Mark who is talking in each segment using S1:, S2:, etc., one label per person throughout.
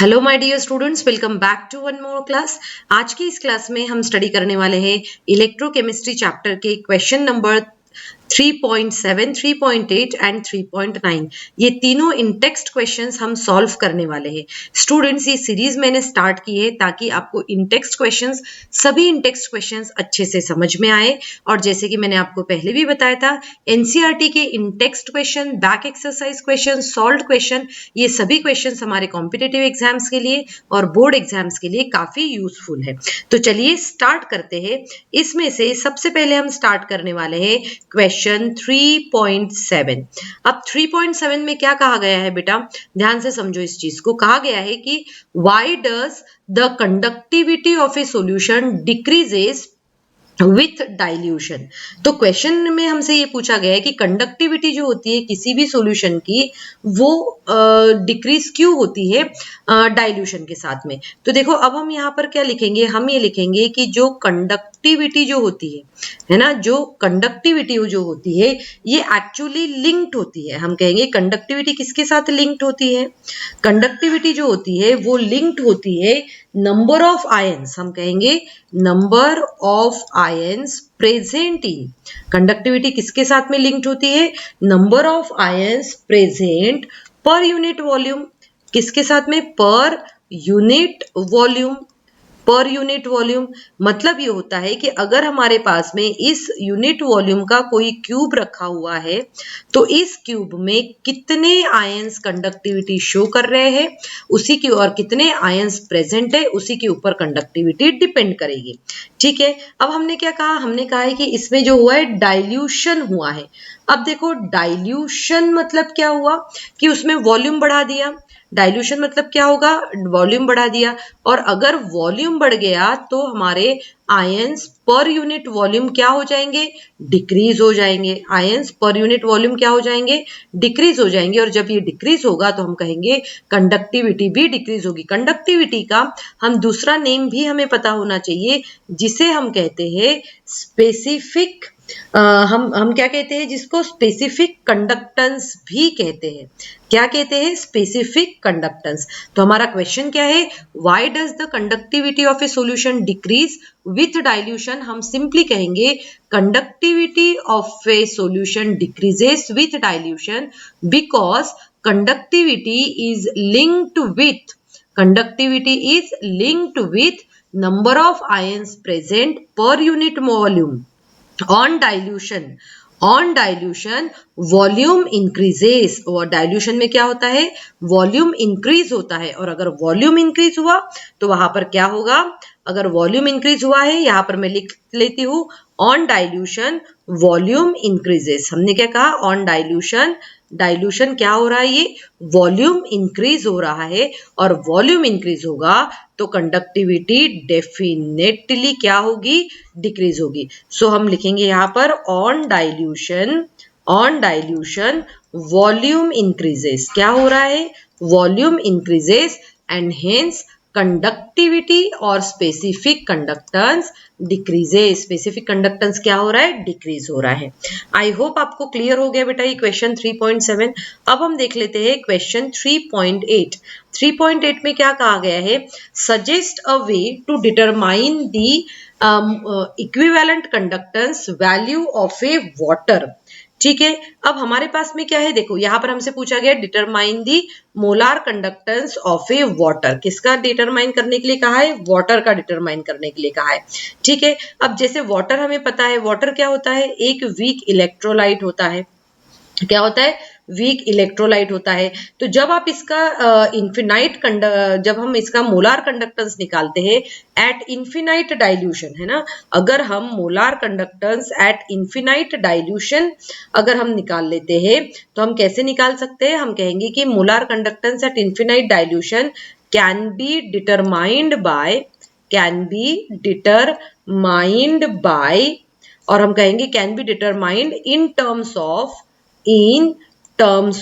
S1: Hello my dear students, welcome back to one more class. आज की इस class में हम स्टडी करने वाले हैं इलेक्ट्रोकेमिस्ट्री चैप्टर के क्वेश्चन नंबर 3.7, 3.8 एंड 3.9। ये तीनों इन टेक्स्ट क्वेश्चंस हम सॉल्व करने वाले हैं। स्टूडेंट्स, ये सीरीज मैंने स्टार्ट की है ताकि आपको इन टेक्स्ट क्वेश्चंस, सभी इन टेक्स्ट क्वेश्चंस अच्छे से समझ में आए। और जैसे कि मैंने आपको पहले भी बताया था, एनसीईआरटी के in text question, back exercise question, solved question, ये सभी क्वेश्चंस हमारे कॉम्पिटिटिव एग्जाम्स के लिए और बोर्ड एग्जाम्स के लिए काफी यूजफुल है। तो चलिए स्टार्ट करते हैं। इसमें से सबसे पहले हम स्टार्ट करने वाले हैं क्वेश्चन 3.7। अब 3.7 में क्या कहा गया है बेटा, ध्यान से समझो। इस चीज को कहा गया है कि why does the conductivity of A solution decreases with dilution. तो क्वेश्चन में हमसे ये पूछा गया है कि कंडक्टिविटी जो होती है किसी भी सॉल्यूशन की, वो डिक्रीज क्यों होती है डाइल्यूशन के साथ में। तो देखो, अब हम यहाँ पर क्या लिखेंगे, हम ये लिखेंगे कि जो कंडक्टिविटी जो होती है ना, जो कंडक्टिविटी जो होती है ये एक्चुअली लिंक्ड होती है। हम कहेंगे कंडक्टिविटी किसके साथ लिंक्ड होती है। कंडक्टिविटी जो होती है वो लिंक्ड होती है नंबर ऑफ आयंस। हम कहेंगे number of ions present in. Conductivity किसके साथ में लिंक्ड होती है, number of ions present per unit volume. किसके साथ में, per unit volume. Per unit volume मतलब ये होता है कि अगर हमारे पास में इस यूनिट वॉल्यूम का कोई क्यूब रखा हुआ है तो इस क्यूब में कितने आयंस कंडक्टिविटी शो कर रहे हैं, उसी की, और कितने आयंस प्रेजेंट है उसी के ऊपर कंडक्टिविटी डिपेंड करेगी। ठीक है, अब हमने क्या कहा, हमने कहा है कि इसमें जो हुआ है डाइल्यूशन हुआ है। अब देखो, डाइल्यूशन मतलब क्या हुआ कि उसमें वॉल्यूम बढ़ा दिया। डाइल्यूशन मतलब क्या होगा, वॉल्यूम बढ़ा दिया। और अगर वॉल्यूम बढ़ गया तो हमारे आयंस पर यूनिट वॉल्यूम क्या हो जाएंगे, डिक्रीज हो जाएंगे। आयंस पर यूनिट वॉल्यूम क्या हो जाएंगे, डिक्रीज हो जाएंगे। और जब ये डिक्रीज होगा तो हम कहेंगे कंडक्टिविटी भी डिक्रीज होगी। कंडक्टिविटी का हम दूसरा नेम भी हमें पता होना चाहिए, जिसे हम कहते हैं स्पेसिफिक, हम क्या कहते हैं जिसको, स्पेसिफिक कंडक्टेंस भी कहते हैं। क्या कहते हैं, स्पेसिफिक कंडक्टेंस। तो हमारा क्वेश्चन क्या है, why does the conductivity of A solution decrease with dilution. हम सिंपली कहेंगे conductivity of A solution decreases with dilution because conductivity is linked with number of ions present per unit volume. On dilution volume increases. और dilution में क्या होता है, volume increase होता है। और अगर वॉल्यूम इंक्रीज हुआ तो वहां पर क्या होगा, अगर वॉल्यूम इंक्रीज हुआ है, यहां पर मैं लिख लेती हूं, ऑन डाइल्यूशन वॉल्यूम इंक्रीजेस। हमने क्या कहा, ऑन डाइल्यूशन क्या हो रहा है, ये वॉल्यूम इंक्रीज हो रहा है। और वॉल्यूम इंक्रीज होगा तो कंडक्टिविटी डेफिनेटली क्या होगी, डिक्रीज होगी। सो हम लिखेंगे यहां पर ऑन डाइल्यूशन वॉल्यूम इंक्रीजेस। क्या हो रहा है, volume increases and hence conductivity और specific conductance decreases. Specific conductance क्या हो रहा है, डिक्रीज हो रहा है। आई होप आपको क्लियर हो गया बेटा ये क्वेश्चन 3.7। अब हम देख लेते हैं क्वेश्चन 3.8। 3.8 में क्या कहा गया है, suggest a way to determine the equivalent conductance value of a water. ठीक है, अब हमारे पास में क्या है, देखो यहां पर हमसे पूछा गया determine the molar conductance of a water. किसका डिटरमाइन करने के लिए कहा है, वाटर का डिटरमाइन करने के लिए कहा है। ठीक है, अब जैसे वाटर हमें पता है, वाटर क्या होता है, एक वीक इलेक्ट्रोलाइट होता है। क्या होता है, वीक इलेक्ट्रोलाइट होता है। तो जब आप इसका जब हम इसका मोलार कंडक्टेंस निकालते हैं एट इन्फिनाइट डाइल्यूशन, है ना, अगर हम molar conductance at infinite dilution अगर हम निकाल लेते हैं तो हम कैसे निकाल सकते हैं, हम कहेंगे कि molar conductance at infinite dilution can be determined by, और हम कहेंगे can be determined in terms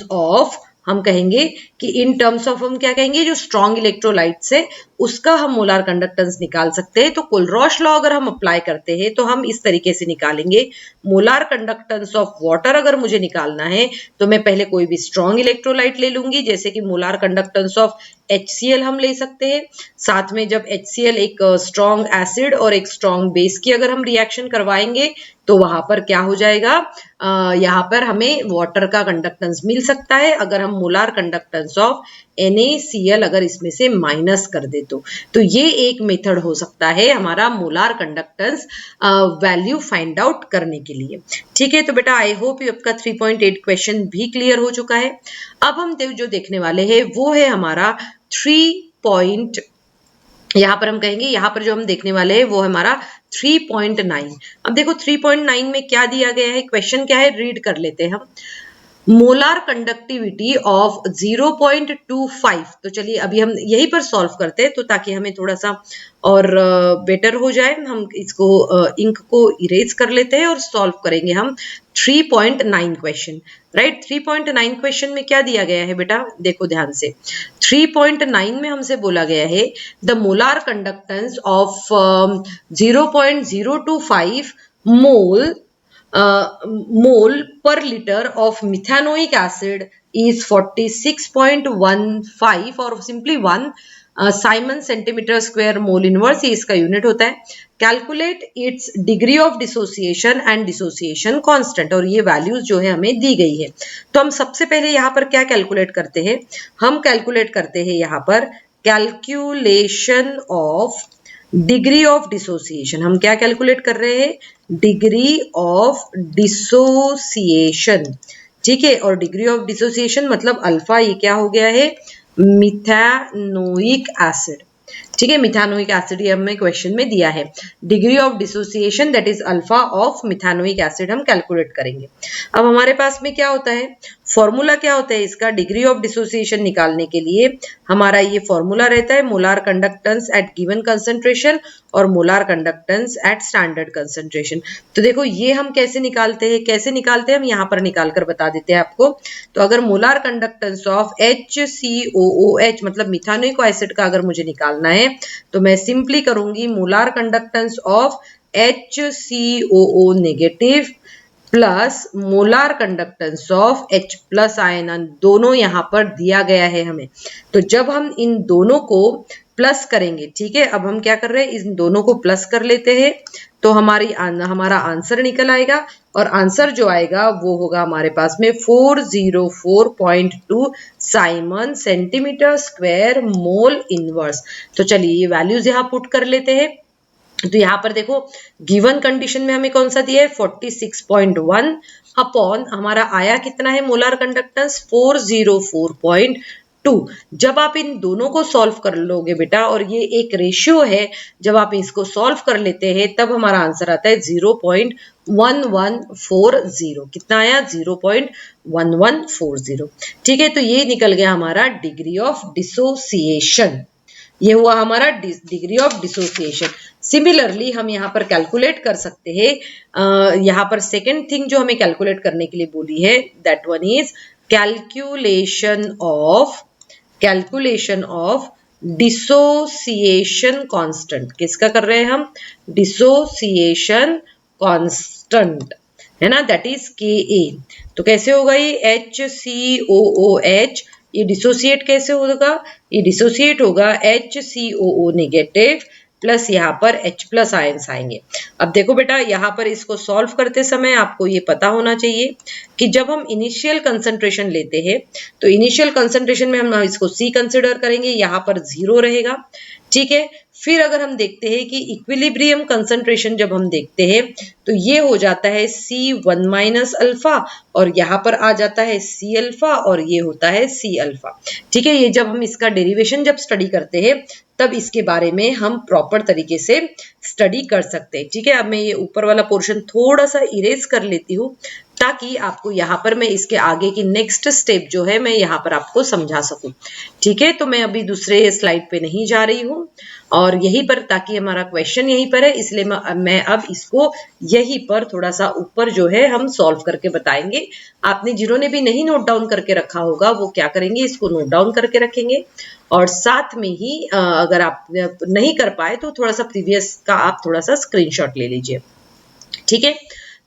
S1: of हम कहेंगे कि इन टर्म्स ऑफ हम क्या कहेंगे, जो स्ट्रॉन्ग इलेक्ट्रोलाइट्स है उसका हम मोलार कंडक्टेंस निकाल सकते हैं। तो कुलरॉश लॉ अगर हम अप्लाई करते हैं तो हम इस तरीके से निकालेंगे, मोलार कंडक्टेंस ऑफ वाटर अगर मुझे निकालना है तो मैं पहले कोई भी स्ट्रॉन्ग इलेक्ट्रोलाइट ले लूंगी, जैसे कि मोलार कंडक्टेंस ऑफ HCl हम ले सकते हैं। साथ में जब HCl एक स्ट्रॉन्ग एसिड और एक स्ट्रॉन्ग बेस की अगर हम रिएक्शन करवाएंगे तो वहां पर क्या हो जाएगा, यहाँ पर हमें वाटर का कंडक्टेंस मिल सकता है अगर हम मोलार कंडक्टेंस ऑफ NaCl अगर इसमें से माइनस कर दे तो ये एक मेथड हो सकता है हमारा molar conductance value find out करने के लिए। ठीक है, तो बेटा आई होप ये आपका 3.8 क्वेश्चन भी क्लियर हो चुका है। अब हम जो देखने वाले हैं वो है हमारा 3. यहाँ पर हम कहेंगे, यहाँ पर जो हम देखने वाले हैं वो हमारा 3.9। अब देखो 3.9 में क्या दिया गया है, क्वेश्चन क्या है, रीड कर लेते हैं हम। Molar conductivity of 0.25। तो चलिए अभी हम यहीं पर सॉल्व करते हैं तो ताकि हमें थोड़ा सा और बेटर हो जाए। हम इसको इंक को इरेज कर लेते हैं और सॉल्व करेंगे हम 3.9 क्वेश्चन। राइट, 3.9 क्वेश्चन में क्या दिया गया है बेटा, देखो ध्यान से। 3.9 में हमसे बोला गया है the molar conductance of 0.025 mole per liter of methanoic acid is 46.15 और simply 1 Simon centimetre square mole inverse, ये इसका यूनिट होता है। Calculate its degree of dissociation and dissociation constant, और ये वैल्यूज जो है हमें दी गई है। तो हम सबसे पहले यहाँ पर क्या कैलकुलेट करते हैं, हम कैलकुलेट करते हैं यहाँ पर calculation of degree of dissociation. हम क्या कैलकुलेट कर रहे हैं, डिग्री ऑफ डिसोसिएशन। ठीक है, और डिग्री ऑफ डिसोसिएशन मतलब अल्फा, ये क्या हो गया है, मिथानोइक एसिड। ठीक है, मिथानोइक एसिड ये हमें क्वेश्चन में दिया है। Degree of dissociation that is alpha of methanoic acid हम कैलकुलेट करेंगे। अब हमारे पास में क्या होता है, फॉर्मूला क्या होता है इसका, डिग्री ऑफ डिसोसिएशन निकालने के लिए हमारा ये फॉर्मूला रहता है molar conductance at given concentration और molar conductance at standard concentration. तो देखो ये हम कैसे निकालते हैं, हम यहाँ पर निकाल कर बता देते हैं आपको। तो अगर मोलार कंडक्टेंस ऑफ HCOOH मतलब मिथानोइक एसिड का अगर मुझे निकालना है तो मैं सिंपली करूंगी molar conductance of HCOO negative plus molar conductance of H plus ion, दोनों यहाँ पर दिया गया है हमें। तो जब हम इन दोनों को प्लस करेंगे, ठीक है, अब हम क्या कर रहे हैं, इन दोनों को प्लस कर लेते हैं तो हमारा आंसर निकल आएगा, और आंसर जो आएगा वो होगा हमारे पास में 404.2 Simon centimetre square mole inverse. तो चलिए ये वैल्यूज यहाँ पुट कर लेते हैं। तो यहाँ पर देखो गिवन कंडीशन में हमें कौन सा दिया है, 46.1 अपॉन हमारा आया कितना है मोलार कंडक्टेंस 404.2। जब आप इन दोनों को सॉल्व कर लोगे बेटा, और ये एक रेशियो है, जब आप इसको सॉल्व कर लेते हैं तब हमारा आंसर आता है 0.1140। कितना आया, 0.1140। ठीक है, तो ये निकल गया हमारा डिग्री ऑफ डिसोसिएशन। ये हुआ हमारा डिग्री ऑफ डिसोसिएशन। सिमिलरली हम यहाँ पर कैलकुलेट कर सकते हैं, यहाँ पर सेकेंड थिंग जो हमें कैलकुलेट करने के लिए बोली है that one is calculation of dissociation constant. किसका कर रहे हैं हम, डिसोसिएशन कांस्टेंट है ना, दैट इज Ka। तो कैसे होगा ये HCOOH, ये डिसोसिएट कैसे होगा, ये डिसोसिएट होगा HCOO नेगेटिव प्लस यहाँ पर H प्लस आयंस आएंगे। अब देखो बेटा यहाँ पर इसको सॉल्व करते समय आपको ये पता होना चाहिए कि जब हम इनिशियल कंसंट्रेशन लेते हैं तो इनिशियल कंसंट्रेशन में हम इसको C कंसिडर करेंगे, यहाँ पर 0 रहेगा। ठीक है, फिर अगर हम देखते हैं कि इक्विलिब्रियम कंसंट्रेशन जब हम देखते हैं तो ये हो जाता है C1 माइनस अल्फा, और यहाँ पर आ जाता है C अल्फा, और ये होता है C अल्फा। ठीक है, ये जब हम इसका डेरिवेशन जब स्टडी करते हैं तब इसके बारे में हम प्रॉपर तरीके से स्टडी कर सकते हैं। ठीक है, अब मैं ये ऊपर वाला पोर्शन थोड़ा सा इरेज कर लेती हूँ ताकि आपको यहाँ पर मैं इसके आगे की नेक्स्ट स्टेप जो है मैं यहाँ पर आपको समझा सकूं। ठीक है, तो मैं अभी दूसरे स्लाइड पे नहीं जा रही हूँ और यहीं पर, ताकि हमारा क्वेश्चन यहीं पर है, इसलिए मैं अब इसको यहीं पर थोड़ा सा ऊपर जो है हम सॉल्व करके बताएंगे। आपने जिन्होंने भी नहीं नोट डाउन करके रखा होगा वो क्या करेंगे, इसको नोट डाउन करके रखेंगे और साथ में ही अगर आप नहीं कर पाए तो थोड़ा सा प्रीवियस का आप थोड़ा सा स्क्रीनशॉट ले लीजिए। ठीक है,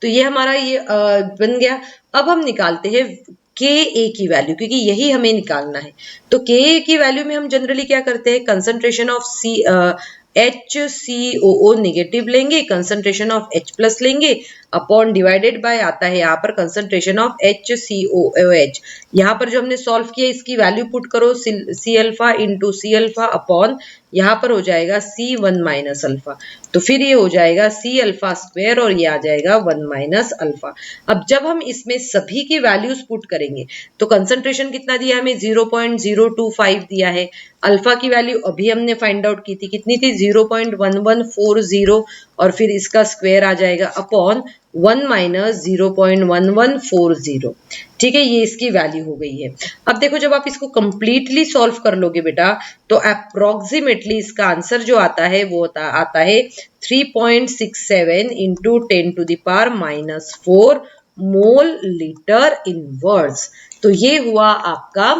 S1: तो ये हमारा ये बन गया। अब हम निकालते हैं के ए की वैल्यू, क्योंकि यही हमें निकालना है। तो के ए की वैल्यू में हम जनरली क्या करते हैं, कंसंट्रेशन ऑफ HCOO नेगेटिव लेंगे, कंसंट्रेशन ऑफ H+ लेंगे, अपॉन डिवाइडेड बाय आता है यहाँ पर कंसंट्रेशन ऑफ HCOOH। यहाँ पर जो हमने सॉल्व किया इसकी वैल्यू पुट करो, C alpha into C alpha upon यहाँ पर हो जाएगा C1 माइनस अल्फा, तो फिर ये हो जाएगा C अल्फा स्क्वायर और ये आ जाएगा 1 माइनस अल्फा। अब जब हम इसमें सभी की वैल्यूज पुट करेंगे तो कंसंट्रेशन कितना दिया हमें, 0.025 दिया है। अल्फा की वैल्यू अभी हमने फाइंड आउट की थी, कितनी थी, 0.1140 और फिर इसका स्क्वायर आ जाएगा अपॉन 1 माइनस 0.1140। ठीक है, ये इसकी वैल्यू हो गई है। अब देखो जब आप इसको कंप्लीटली सॉल्व कर लोगे बेटा तो अप्रोक्सीमेटली इसका आंसर जो आता है वो आता है 3.67 इंटू 10⁻⁻⁴ मोल लीटर इनवर्स। तो ये हुआ आपका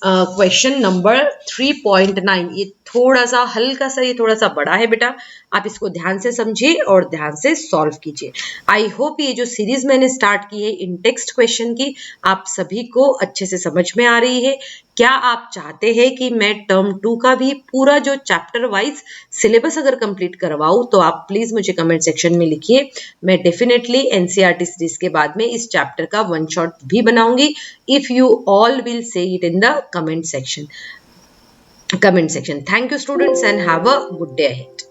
S1: क्वेश्चन नंबर 3.9। ये थोड़ा सा हल्का सा, ये थोड़ा सा बड़ा है बेटा, आप इसको ध्यान से समझिए और ध्यान से सॉल्व कीजिए। आई होप ये जो सीरीज मैंने स्टार्ट की है इन टेक्स्ट क्वेश्चन की आप सभी को अच्छे से समझ में आ रही है। क्या आप चाहते हैं कि मैं टर्म 2 का भी पूरा जो चैप्टर वाइज सिलेबस अगर कंप्लीट करवाऊं तो आप प्लीज मुझे कमेंट सेक्शन में लिखिए। मैं डेफिनेटली एनसीईआरटी सीरीज के बाद में इस चैप्टर का वन शॉट भी बनाऊंगी, if you all will say it in the comment section. Thank you students and have a good day ahead.